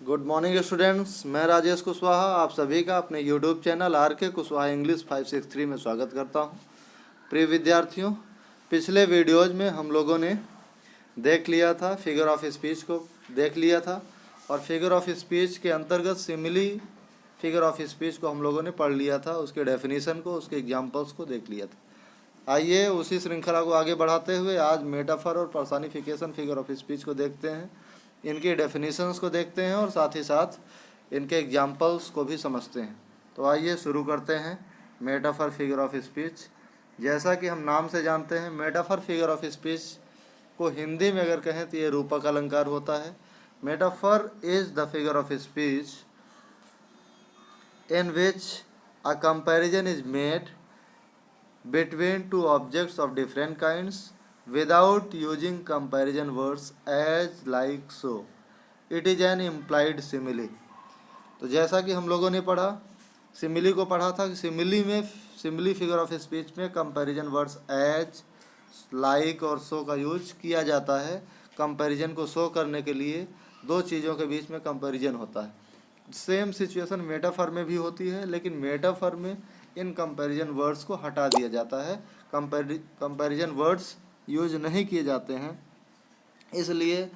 Good morning students, मैं राजेश कुशवाहा आप सभी का अपने यूट्यूब चैनल आर के कुशवाहा इंग्लिश 563 में स्वागत करता हूं। प्रिय विद्यार्थियों, पिछले वीडियोज़ में हम लोगों ने देख लिया था, फिगर ऑफ स्पीच को देख लिया था और फिगर ऑफ स्पीच के अंतर्गत सिमिली फिगर ऑफ स्पीच को हम लोगों ने पढ़ लिया था, उसके डेफिनेशन को, उसके एग्जाम्पल्स को देख लिया था। आइए उसी श्रृंखला को आगे बढ़ाते हुए आज मेटाफर और पर्सनिफिकेशन फिगर ऑफ स्पीच को देखते हैं, इनकी डेफिनेशंस को देखते हैं और साथ ही साथ इनके एग्जाम्पल्स को भी समझते हैं। तो आइए शुरू करते हैं मेटाफर फिगर ऑफ स्पीच। जैसा कि हम नाम से जानते हैं, मेटाफर फिगर ऑफ स्पीच को हिंदी में अगर कहें तो ये रूपक अलंकार होता है। Metaphor is the figure of speech in which a comparison is made between two objects of different kinds without using comparison words as like so. It is an implied simile. तो जैसा कि हम लोगों ने पढ़ा, सिमिली को पढ़ा था कि सिमिली फिगर ऑफ स्पीच में कंपैरिजन वर्ड्स एज, लाइक और सो का यूज किया जाता है। कंपैरिजन को शो करने के लिए दो चीज़ों के बीच में कंपैरिजन होता है। सेम सिचुएशन मेटाफर में भी होती है, लेकिन मेटाफर में इन कंपैरिजन वर्ड्स को हटा दिया जाता है, कंपैरिजन वर्ड्स यूज नहीं किए जाते हैं। इसलिए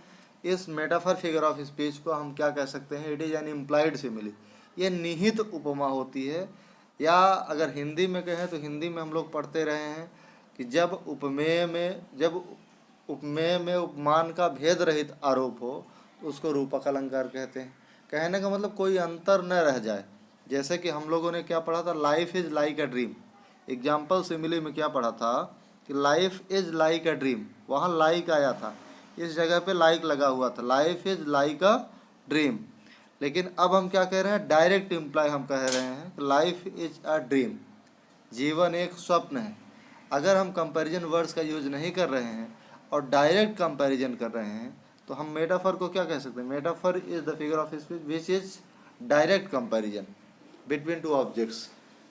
इस मेटाफर फिगर ऑफ स्पीच को हम क्या कह सकते हैं, it is an implied simile. ये निहित उपमा होती है, या अगर हिंदी में कहें तो हिंदी में हम लोग पढ़ते रहे हैं कि जब उपमेय में उपमान का भेद रहित आरोप हो तो उसको रूपक अलंकार कहते हैं। कहने का मतलब कोई अंतर न रह जाए। जैसे कि हम लोगों ने क्या पढ़ा था, life is like a dream. Example simile में क्या पढ़ा था कि life is like a dream, वहाँ लाइक आया था, इस जगह पे लाइक लगा हुआ था, life is like a dream. लेकिन अब हम क्या कह रहे हैं, डायरेक्ट इम्प्लाई हम कह रहे हैं कि लाइफ इज़ अ ड्रीम, जीवन एक स्वप्न है। अगर हम कंपैरिजन वर्ड्स का यूज नहीं कर रहे हैं और डायरेक्ट कंपैरिजन कर रहे हैं तो हम मेटाफर को क्या कह सकते हैं, metaphor is the figure of speech which is direct comparison between two objects.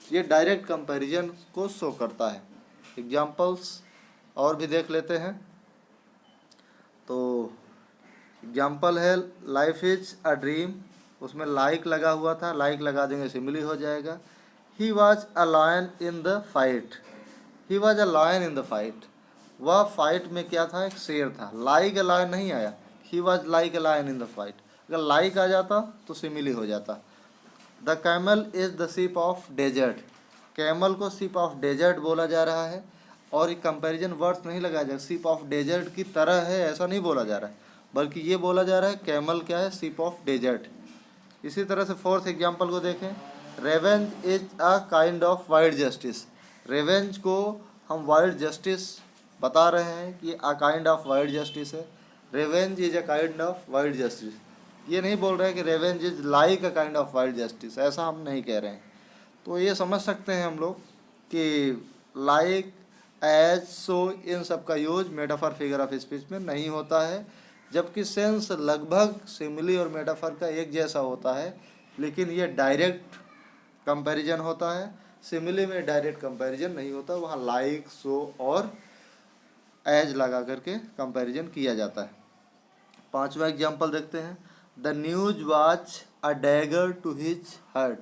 ये डायरेक्ट कंपैरिजन को शो करता है। एग्जाम्पल्स और भी देख लेते हैं। तो एग्जाम्पल है लाइफ इज अ ड्रीम, उसमें लाइक लगा हुआ था, लाइक लगा देंगे सिमिली हो जाएगा। He was a lion in the fight, he was a lion in the fight, वह फाइट में क्या था, एक शेर था। लाइक अ लायन नहीं आया, he was like a lion in the fight. अगर लाइक आ जाता तो सिमिली हो जाता। The camel is the ship of desert, camel को शिप ऑफ डेजर्ट बोला जा रहा है और एक कंपैरिजन वर्ड्स नहीं लगाया जा रहा। शिप ऑफ डेजर्ट की तरह है ऐसा नहीं बोला जा रहा है, बल्कि ये बोला जा रहा है कैमल क्या है, शिप ऑफ डेजर्ट। इसी तरह से फोर्थ एग्जाम्पल को देखें, revenge is a kind of wild justice. Revenge को हम वाइल्ड जस्टिस बता रहे हैं कि a kind of wild justice है। Revenge is a kind of wild justice, ये नहीं बोल रहे हैं कि revenge is like a kind of wild justice, ऐसा हम नहीं कह रहे हैं। तो ये समझ सकते हैं हम लोग कि लाइक, एज, सो इन सब का use metaphor figure of speech में नहीं होता है, जबकि सेंस लगभग सिमिली और मेटाफर का एक जैसा होता है, लेकिन ये डायरेक्ट कंपैरिजन होता है। सिमिली में डायरेक्ट कंपैरिजन नहीं होता, वहाँ लाइक, सो और एज लगा करके कंपैरिजन किया जाता है। पांचवा एग्जाम्पल देखते हैं, the news was a dagger to his heart.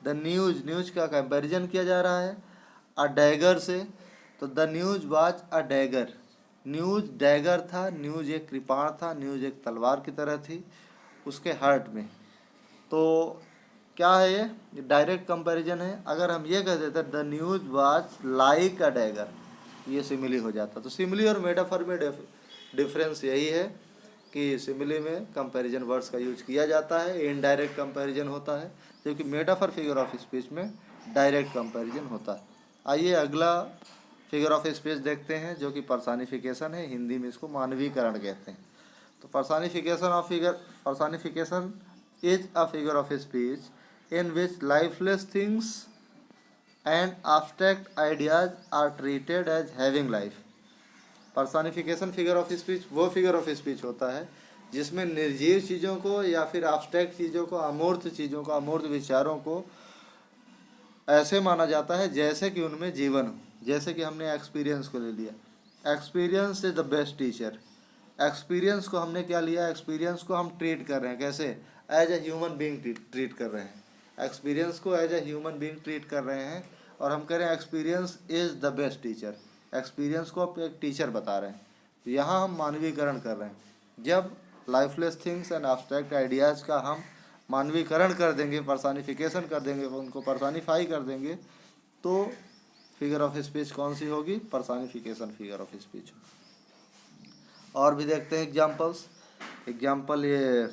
The news, news का कंपैरिजन किया जा रहा है अ डैगर से, तो the news was a dagger, news dagger था, न्यूज एक कृपाण था, न्यूज एक तलवार की तरह थी उसके हर्ट में। तो क्या है ये डायरेक्ट कंपैरिजन है। अगर हम ये कह देते the news watch like a dagger, ये सिमिली हो जाता। तो सिमिली और मेटाफर में डिफरेंस यही है कि सिमिली में कंपैरिजन वर्ड्स का यूज किया जाता है, इनडायरेक्ट कंपैरिजन होता है, जबकि मेटाफर फिगर ऑफ स्पीच में डायरेक्ट कंपैरिजन होता है। आइए अगला फिगर ऑफ स्पीच देखते हैं जो कि पर्सनिफिकेशन है, हिंदी में इसको मानवीकरण कहते हैं। तो personification is a figure of speech in which lifeless things and abstract ideas are treated as having life. Personification figure of speech वो फिगर ऑफ स्पीच होता है जिसमें निर्जीव चीज़ों को या फिर abstract चीज़ों को, अमूर्त चीज़ों को, अमूर्त विचारों को ऐसे माना जाता है जैसे कि उनमें जीवन हो। जैसे कि हमने एक्सपीरियंस को ले लिया, experience is the best teacher. Experience को हमने क्या लिया, एक्सपीरियंस को हम ट्रीट कर रहे हैं कैसे, as a human being treat कर रहे हैं, एक्सपीरियंस को as a human being treat कर रहे हैं। और हम कह रहे हैं experience is the best teacher, experience को आप एक टीचर बता रहे हैं। तो यहाँ हम मानवीकरण कर रहे हैं। जब lifeless things and abstract ideas का हम मानवीकरण कर देंगे, पर्सनिफिकेशन कर देंगे, उनको पर्सनिफाई कर देंगे, तो फिगर ऑफ स्पीच कौन सी होगी? Personification figure of speech. और भी देखते हैं एग्जाम्पल्स। एग्जाम्पल ये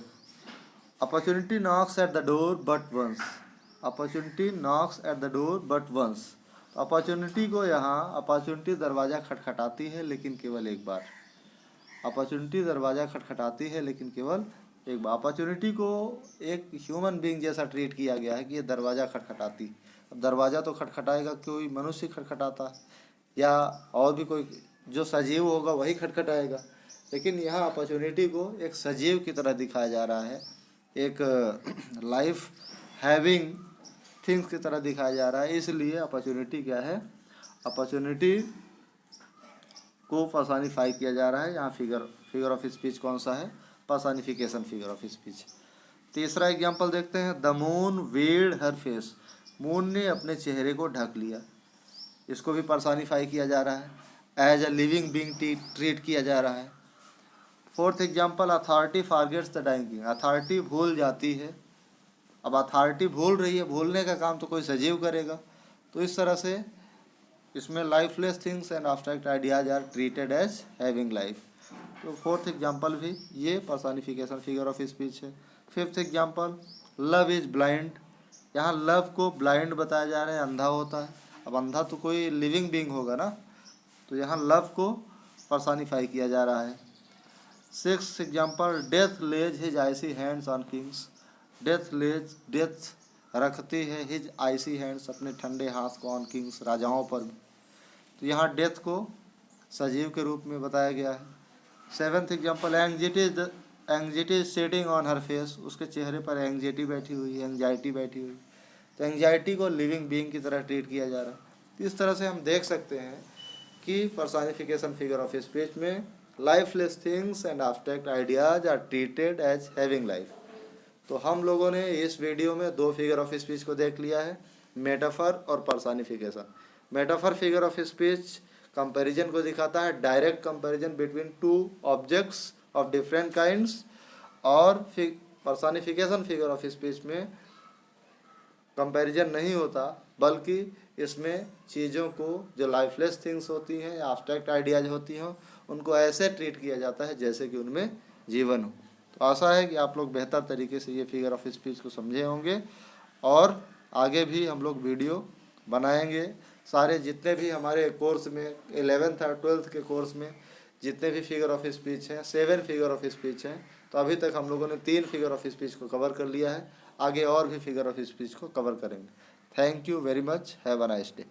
opportunity knocks at the door but once, opportunity knocks at the door but once. Opportunity को यहाँ, अपॉर्चुनिटी दरवाज़ा खटखटाती है लेकिन केवल एक बार, अपॉर्चुनिटी दरवाज़ा खटखटाती है लेकिन केवल एक बार। अपॉर्चुनिटी को एक ह्यूमन बीइंग जैसा ट्रीट किया गया है कि ये दरवाज़ा खटखटाती। अब दरवाज़ा तो खटखटाएगा, कोई मनुष्य खटखटाता या और भी कोई जो सजीव होगा वही खटखटाएगा, लेकिन यहाँ अपॉर्चुनिटी को एक सजीव की तरह दिखाया जा रहा है, एक लाइफ हैविंग थिंग्स की तरह दिखाया जा रहा है। इसलिए अपॉर्चुनिटी क्या है? अपॉर्चुनिटी को पर्सनिफाई किया जा रहा है। यहाँ फिगर ऑफ स्पीच कौन सा है? Personification figure of speech. तीसरा एग्जाम्पल देखते हैं। The moon weld her face, moon ने अपने चेहरे को ढक लिया, इसको भी पर्सनिफाई किया जा रहा है, as a living being treat किया जा रहा है। Fourth example, authority forgets the dying king, authority भूल जाती है। अब अथॉरिटी भूल रही है, भूलने का काम तो कोई सजीव करेगा। तो इस तरह से इसमें lifeless things and abstract ideas are treated as having life. तो फोर्थ एग्जाम्पल भी ये पर्सनिफिकेशन फिगर ऑफ स्पीच है। Fifth example, love is blind, यहाँ लव को ब्लाइंड बताया जा रहा है, अंधा होता है। अब अंधा तो कोई लिविंग बीइंग होगा ना, तो यहाँ लव को पर्सनिफाई किया जा रहा है। Sixth example, death lays his icy hands on kings, death रखती है हिज आइसी हैंड्स, अपने ठंडे हाथ को, ऑन किंग्स, राजाओं पर। तो यहाँ डेथ को सजीव के रूप में बताया गया है। Seventh example, anxiety setting on her face, उसके चेहरे पर एंग्जाइटी बैठी हुई है, एंग्जाइटी बैठी हुई। तो एंग्जाइटी को लिविंग बीइंग की तरह ट्रीट किया जा रहा है। तो इस तरह से हम देख सकते हैं कि पर्सनिफिकेशन फिगर ऑफ स्पीच में lifeless things and abstract ideas are treated as having life. तो हम लोगों ने इस वीडियो में दो फिगर ऑफ स्पीच को देख लिया है, मेटाफर और personification. Metaphor figure of speech comparison को दिखाता है, direct comparison between two objects of different kinds. और पर्सनिफिकेशन फिगर ऑफ स्पीच में कंपैरिजन नहीं होता, बल्कि इसमें चीज़ों को जो लाइफलेस थिंग्स होती हैं या एब्स्ट्रैक्ट आइडियाज होती हैं उनको ऐसे ट्रीट किया जाता है जैसे कि उनमें जीवन हो। तो आशा है कि आप लोग बेहतर तरीके से ये फिगर ऑफ स्पीच को समझे होंगे, और आगे भी हम लोग वीडियो बनाएंगे। सारे जितने भी हमारे कोर्स में 11th और 12th के कोर्स में जितने भी फिगर ऑफ स्पीच हैं, 7 फिगर ऑफ स्पीच हैं। तो अभी तक हम लोगों ने 3 फिगर ऑफ स्पीच को कवर कर लिया है, आगे और भी फिगर ऑफ स्पीच को कवर करेंगे। Thank you very much, have a nice day.